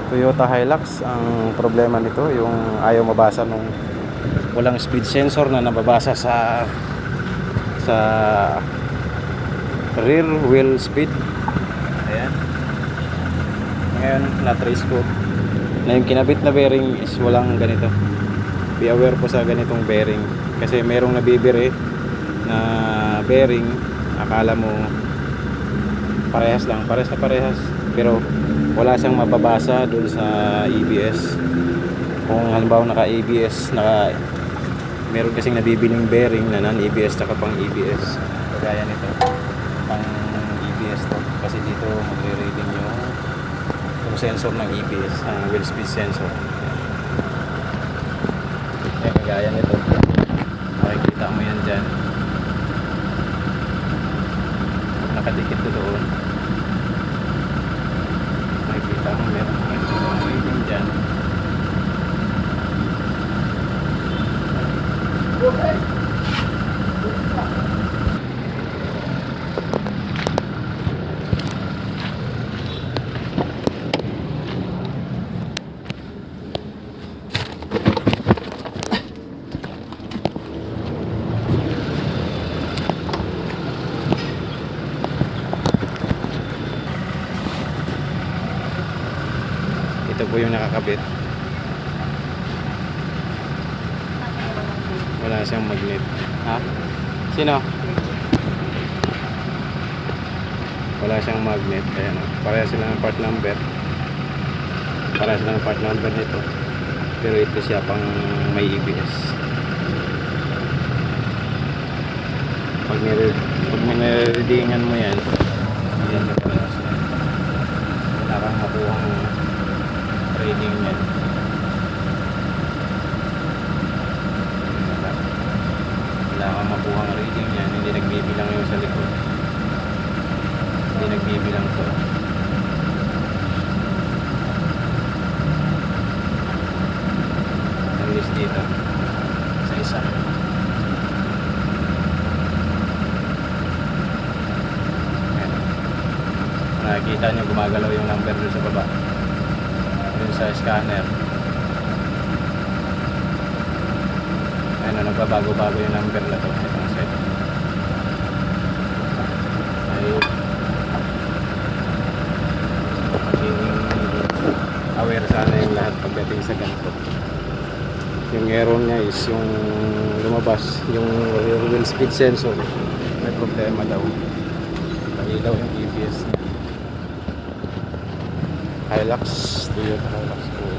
Toyota Hilux. Ang problema nito yung ayaw mabasa nung walang speed sensor na nababasa sa rear wheel speed. Ayan. Ngayon na-trace ko na yung kinabit na bearing is walang ganito. Be aware po sa ganitong bearing kasi merong nabibiri na bearing, akala mo parehas lang, parehas na parehas, pero wala siyang mababasa dun sa ABS. Kung halimbawa naka ABS, meron kasing nabibiling bearing na non-ABS tsaka pang ABS, kagaya nito pang ABS to, kasi dito magre-reading yung sensor ng ABS, ang wheel speed sensor. Yan, kagaya nito, makikita mo yan dyan, nakadikit ko doon, makikita mo meron reading dyan. Ito po yung nakakabit. Wala siyang magnet. Ha? Sino? Wala siyang magnet. Ayan o. Pareha sila ng part number. Pareha sila ng part number nito. Pero ito siya pang may ABS. Pag nireadingan mo yan, ayan na pala siya. Wala kang makuhang reading yan. Wala kang makuhang reading yan. Hindi nagbibilang yung sa likod. Hindi nagbibilang to. Ang list dito sa isa. Ayan. Nakikita nyo gumagalaw yung number doon sa baba, dun sa scanner. Ayan, nagbabago-bago yung number na to. Itong set ay maging aware sana yung lahat pagdating sa ganito. Yung error niya is yung lumabas yung rear wheel speed sensor, may problema daw, ilaw yung ABS niya. Hilux, Toyota Hilux po.